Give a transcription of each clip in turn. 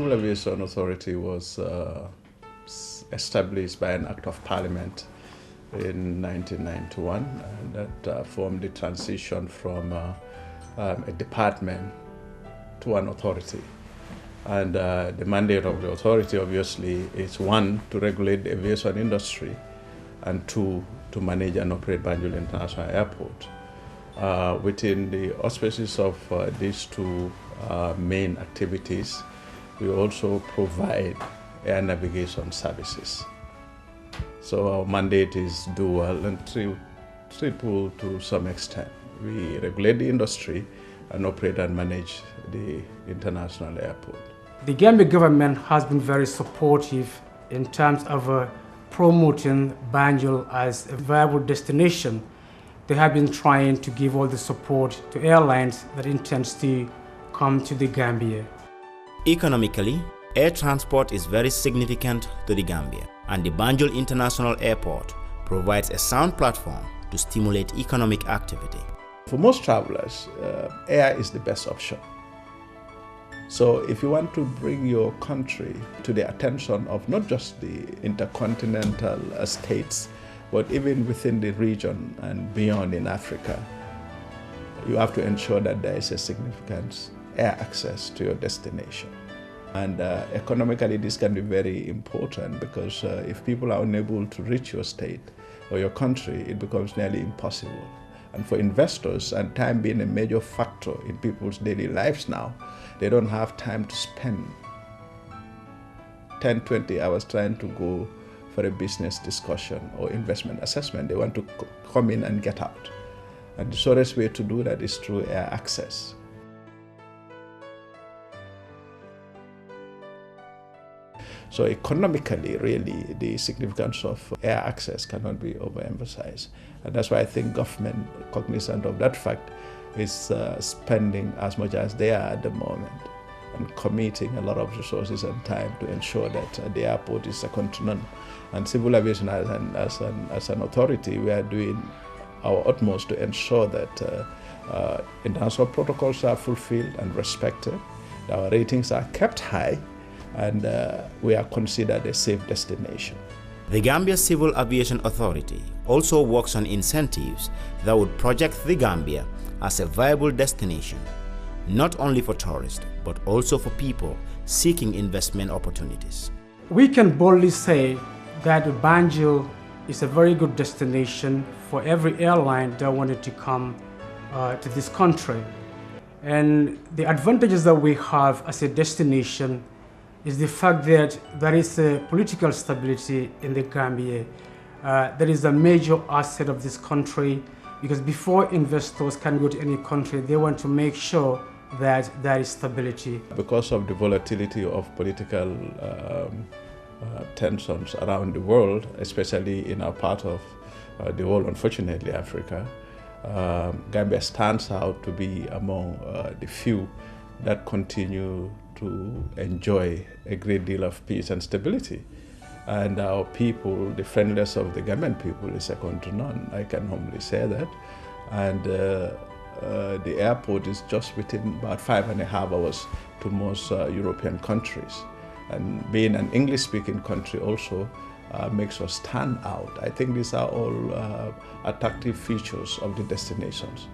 Civil Aviation Authority was established by an Act of Parliament in 1991, and that formed the transition from a department to an authority. And the mandate of the authority, obviously, is one, to regulate the aviation industry, and two, to manage and operate Banjul International Airport. Within the auspices of these two main activities, we also provide air navigation services. So our mandate is dual and triple to some extent. We regulate the industry and operate and manage the international airport. The Gambia government has been very supportive in terms of promoting Banjul as a viable destination. They have been trying to give all the support to airlines that intends to come to the Gambia. Economically, air transport is very significant to the Gambia, and the Banjul International Airport provides a sound platform to stimulate economic activity. For most travelers, air is the best option. So if you want to bring your country to the attention of not just the intercontinental states, but even within the region and beyond in Africa, you have to ensure that there is a significant air access to your destination. And economically, this can be very important because if people are unable to reach your state or your country, it becomes nearly impossible. And for investors, and time being a major factor in people's daily lives now, they don't have time to spend 10, 20 hours trying to go for a business discussion or investment assessment. They want to come in and get out. And the shortest way to do that is through air access. So economically, really, the significance of air access cannot be overemphasized. And that's why I think government, cognizant of that fact, is spending as much as they are at the moment and committing a lot of resources and time to ensure that the airport is second to none. And civil aviation as an authority, we are doing our utmost to ensure that international protocols are fulfilled and respected, our ratings are kept high, and we are considered a safe destination. The Gambia Civil Aviation Authority also works on incentives that would project the Gambia as a viable destination, not only for tourists, but also for people seeking investment opportunities. We can boldly say that Banjul is a very good destination for every airline that wanted to come to this country. And the advantages that we have as a destination is the fact that there is a political stability in the Gambia. That is a major asset of this country, because before investors can go to any country, they want to make sure that there is stability. Because of the volatility of political tensions around the world, especially in our part of the world, unfortunately Africa, Gambia stands out to be among the few that continue to enjoy a great deal of peace and stability. And our people, the friendliness of the Gambian people is second to none. I can humbly say that. And the airport is just within about 5.5 hours to most European countries. And being an English-speaking country also makes us stand out. I think these are all attractive features of the destinations.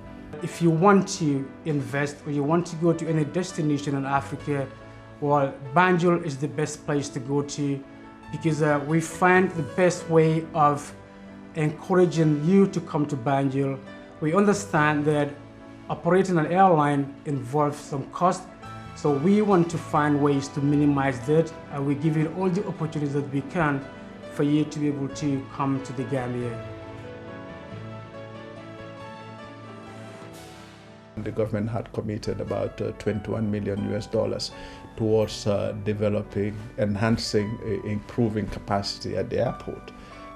If you want to invest or you want to go to any destination in Africa, well, Banjul is the best place to go to, because we find the best way of encouraging you to come to Banjul. We understand that operating an airline involves some cost, so we want to find ways to minimize that, and we give you all the opportunities that we can for you to be able to come to the Gambia. The government had committed about $21 million towards developing, enhancing, improving capacity at the airport.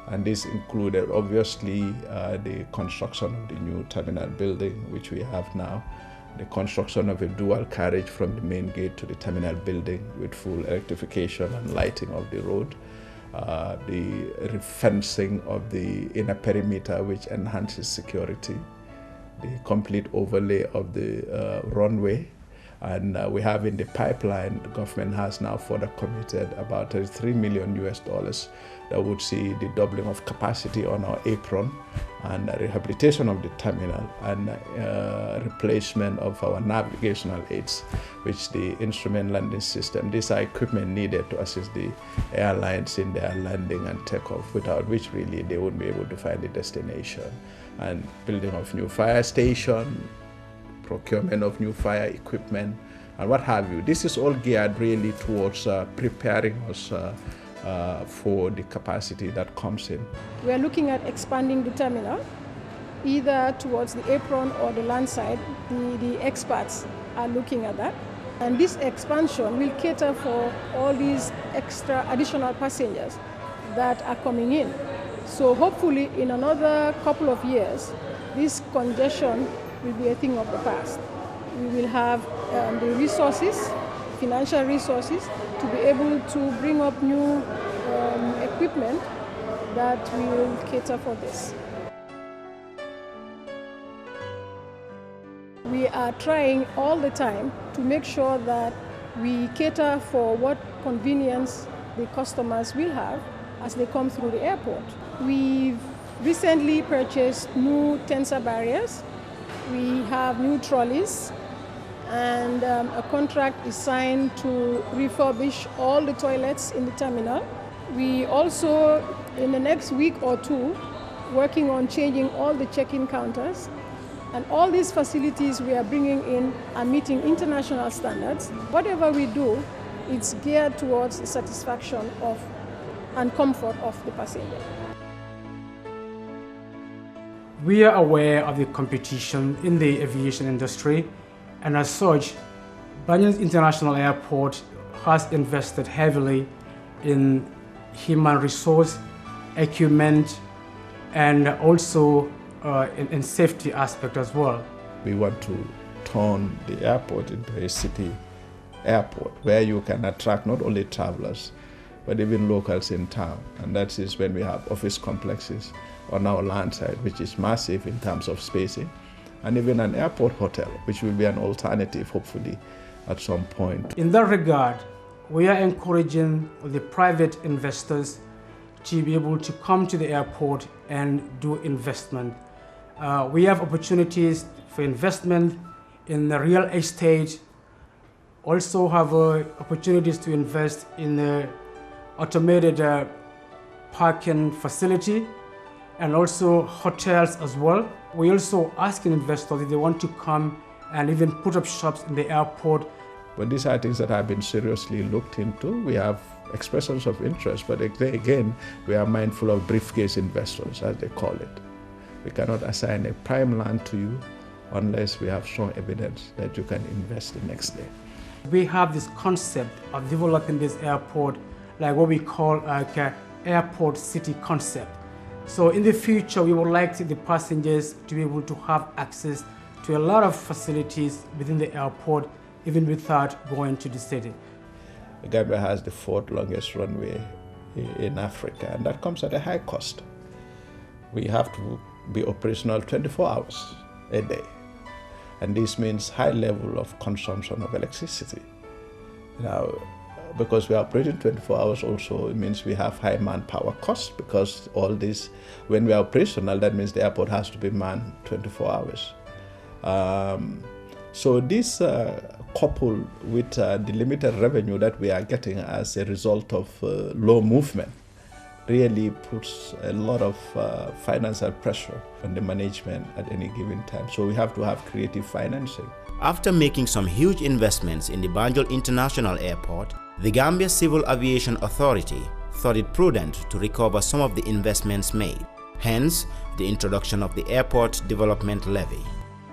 And this included obviously the construction of the new terminal building, which we have now, the construction of a dual carriage from the main gate to the terminal building with full electrification and lighting of the road, the refencing of the inner perimeter, which enhances security, the complete overlay of the runway, And we have in the pipeline, the government has now further committed about $33 million that would see the doubling of capacity on our apron and rehabilitation of the terminal and replacement of our navigational aids, which the instrument landing system. These are equipment needed to assist the airlines in their landing and takeoff, without which really they wouldn't be able to find the destination. And building of new fire station, procurement of new fire equipment, and what have you. This is all geared really towards preparing us for the capacity that comes in. We are looking at expanding the terminal, either towards the apron or the land side. The experts are looking at that. And this expansion will cater for all these extra additional passengers that are coming in. So hopefully in another couple of years, this congestion will be a thing of the past. We will have the resources, financial resources, to be able to bring up new equipment that will cater for this. We are trying all the time to make sure that we cater for what convenience the customers will have as they come through the airport. We've recently purchased new tensor barriers. We have new trolleys, and a contract is signed to refurbish all the toilets in the terminal. We also, in the next week or two, working on changing all the check-in counters. And all these facilities we are bringing in are meeting international standards. Whatever we do, it's geared towards the satisfaction of and comfort of the passenger. We are aware of the competition in the aviation industry, and as such, Banjul International Airport has invested heavily in human resource, equipment, and also in safety aspect as well. We want to turn the airport into a city airport where you can attract not only travelers, but even locals in town. And that is when we have office complexes on our land side, which is massive in terms of spacing, and even an airport hotel, which will be an alternative, hopefully, at some point. In that regard, we are encouraging the private investors to be able to come to the airport and do investment. We have opportunities for investment in the real estate, also have opportunities to invest in the automated parking facility, and also hotels as well. We also asking investors if they want to come and even put up shops in the airport. But these are things that have been seriously looked into. We have expressions of interest, but again, we are mindful of briefcase investors, as they call it. We cannot assign a prime land to you unless we have strong evidence that you can invest the next day. We have this concept of developing this airport like what we call an airport city concept. So in the future, we would like the passengers to be able to have access to a lot of facilities within the airport, even without going to the city. Gambia has the fourth longest runway in Africa, and that comes at a high cost. We have to be operational 24 hours a day, and this means high level of consumption of electricity. Now, because we are operating 24 hours also, it means we have high manpower costs, because all this, when we are operational, that means the airport has to be manned 24 hours. So this coupled with the limited revenue that we are getting as a result of low movement really puts a lot of financial pressure on the management at any given time. So we have to have creative financing. After making some huge investments in the Banjul International Airport, the Gambia Civil Aviation Authority thought it prudent to recover some of the investments made. Hence, the introduction of the Airport Development Levy.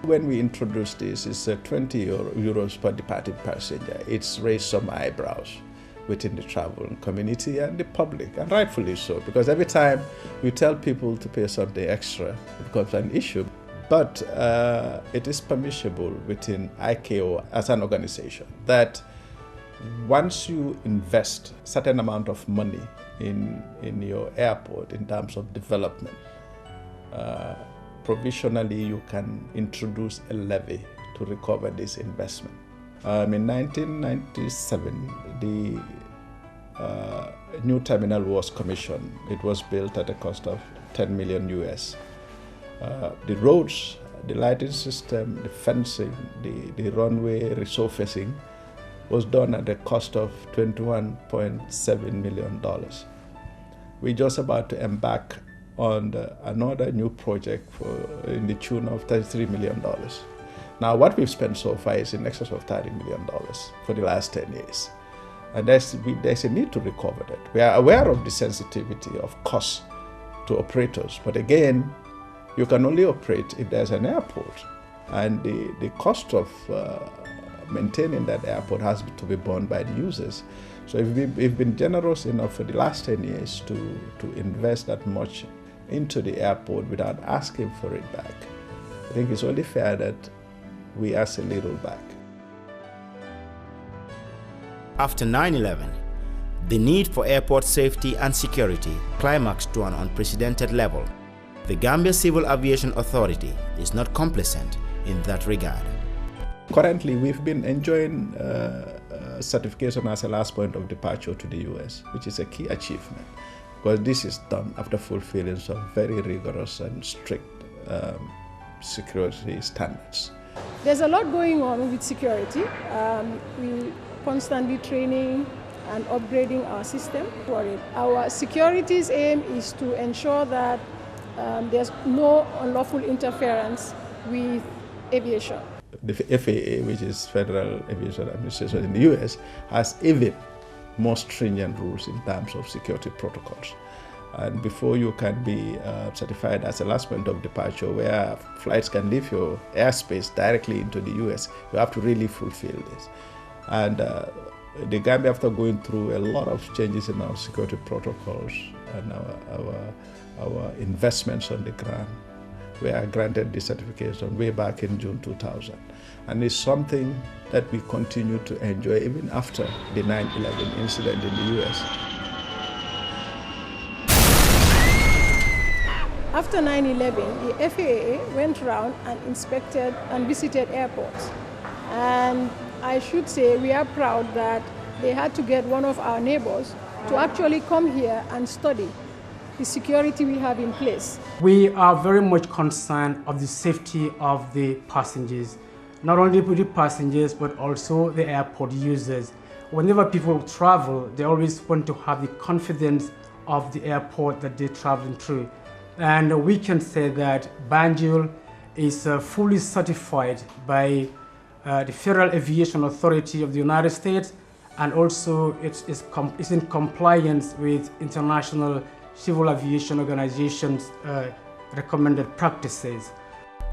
When we introduced this, it's 20 euros per departed passenger. It's raised some eyebrows within the travel community and the public, and rightfully so, because every time we tell people to pay something extra, it becomes an issue. But it is permissible within ICAO as an organization that once you invest a certain amount of money in your airport in terms of development, provisionally you can introduce a levy to recover this investment. In 1997, the new terminal was commissioned. It was built at a cost of 10 million US. The roads, the lighting system, the fencing, the runway resurfacing was done at a cost of $21.7 million. We're just about to embark on another new project in the tune of $33 million. Now, what we've spent so far is in excess of $30 million for the last 10 years. And there's a need to recover that. We are aware of the sensitivity of costs to operators, but again, you can only operate if there's an airport. And the cost of maintaining that airport has to be borne by the users. So we've been generous enough for the last 10 years to invest that much into the airport without asking for it back. I think it's only fair that we ask a little back. After 9/11, the need for airport safety and security climaxed to an unprecedented level. The Gambia Civil Aviation Authority is not complacent in that regard. Currently, we've been enjoying certification as a last point of departure to the US, which is a key achievement, because this is done after fulfilling some very rigorous and strict security standards. There's a lot going on with security. We constantly training and upgrading our system for it. Our security's aim is to ensure that there's no unlawful interference with aviation. The FAA, which is Federal Aviation Administration in the US, has even more stringent rules in terms of security protocols. And before you can be certified as a last point of departure, where flights can leave your airspace directly into the US, you have to really fulfill this. And the Gambia, after going through a lot of changes in our security protocols and our investments on the ground, we are granted the certification way back in June 2000. And it's something that we continue to enjoy even after the 9/11 incident in the US. After 9/11, the FAA went around and inspected and visited airports. And I should say we are proud that they had to get one of our neighbors to actually come here and study the security we have in place. We are very much concerned of the safety of the passengers, not only the passengers, but also the airport users. Whenever people travel, they always want to have the confidence of the airport that they're traveling through. And we can say that Banjul is fully certified by the Federal Aviation Authority of the United States, and also it's in compliance with International Civil Aviation Organization's recommended practices.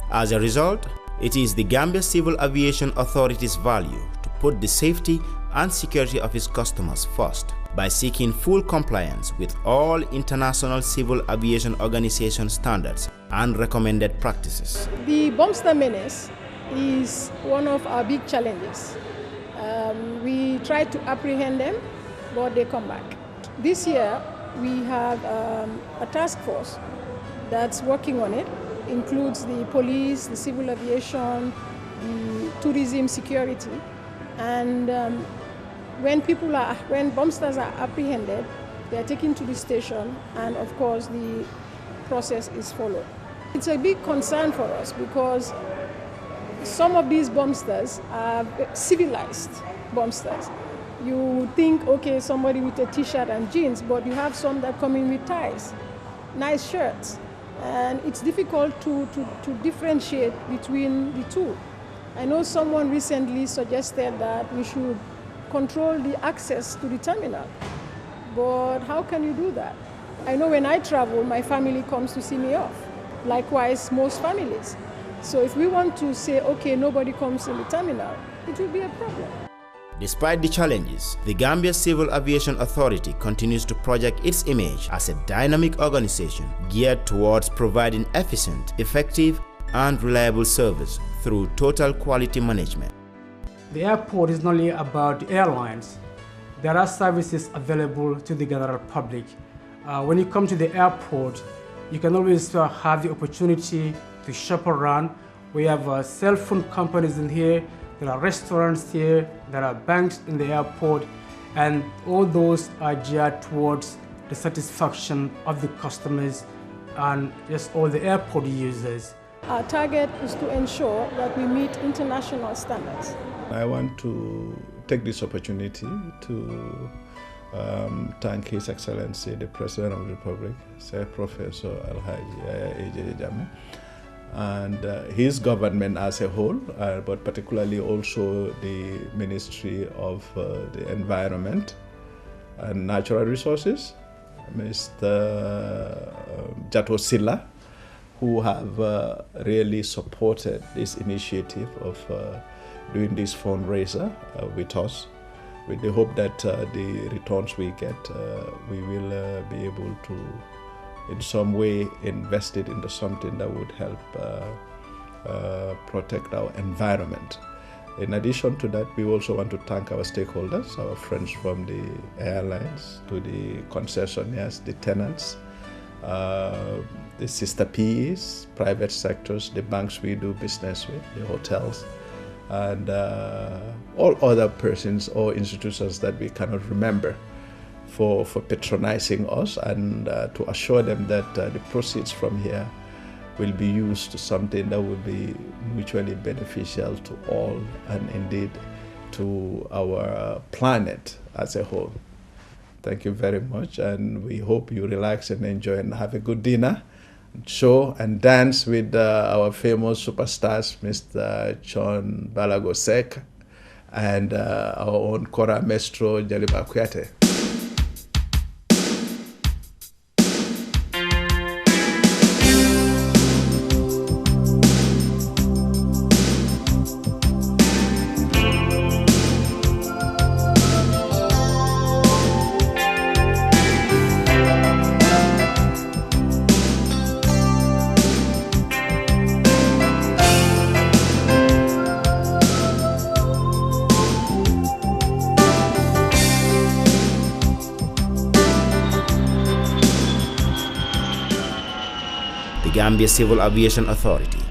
As a result, it is the Gambia Civil Aviation Authority's value to put the safety and security of its customers first by seeking full compliance with all International Civil Aviation Organization standards and recommended practices. The bombster menace is one of our big challenges. We try to apprehend them, but they come back. This year, we have a task force that's working on it. Includes the police, the civil aviation, the tourism security, and when bombsters are apprehended, they are taken to the station, and of course the process is followed. It's a big concern for us because some of these bombsters are civilized bombsters. You would think, okay, somebody with a t-shirt and jeans, but you have some that come in with ties, nice shirts. And it's difficult to differentiate between the two. I know someone recently suggested that we should control the access to the terminal, but how can you do that? I know when I travel, my family comes to see me off. Likewise, most families. So if we want to say, okay, nobody comes in the terminal, it will be a problem. Despite the challenges, the Gambia Civil Aviation Authority continues to project its image as a dynamic organization geared towards providing efficient, effective, and reliable service through total quality management. The airport is not only about the airlines. There are services available to the general public. When you come to the airport, you can always have the opportunity to shop around. We have cell phone companies in here there are restaurants here, there are banks in the airport, and all those are geared towards the satisfaction of the customers and just all the airport users. Our target is to ensure that we meet international standards. I want to take this opportunity to thank His Excellency, the President of the Republic, Sir Professor Alhaji Ejiri Jammeh, and his government as a whole, but particularly also the Ministry of the Environment and Natural Resources, Mr. Jato Silla, who have really supported this initiative of doing this fundraiser with us, with the hope that the returns we get, we will be able to in some way invest it into something that would help protect our environment. In addition to that, we also want to thank our stakeholders, our friends from the airlines, to the concessionaires, the tenants, the sister PEs, private sectors, the banks we do business with, the hotels, and all other persons or institutions that we cannot remember for patronizing us, and to assure them that the proceeds from here will be used to something that will be mutually beneficial to all and indeed to our planet as a whole. Thank you very much, and we hope you relax and enjoy and have a good dinner, show and dance with our famous superstars, Mr. John Balagosek and our own Kora Maestro Jaliba Kuyate. The Gambia Civil Aviation Authority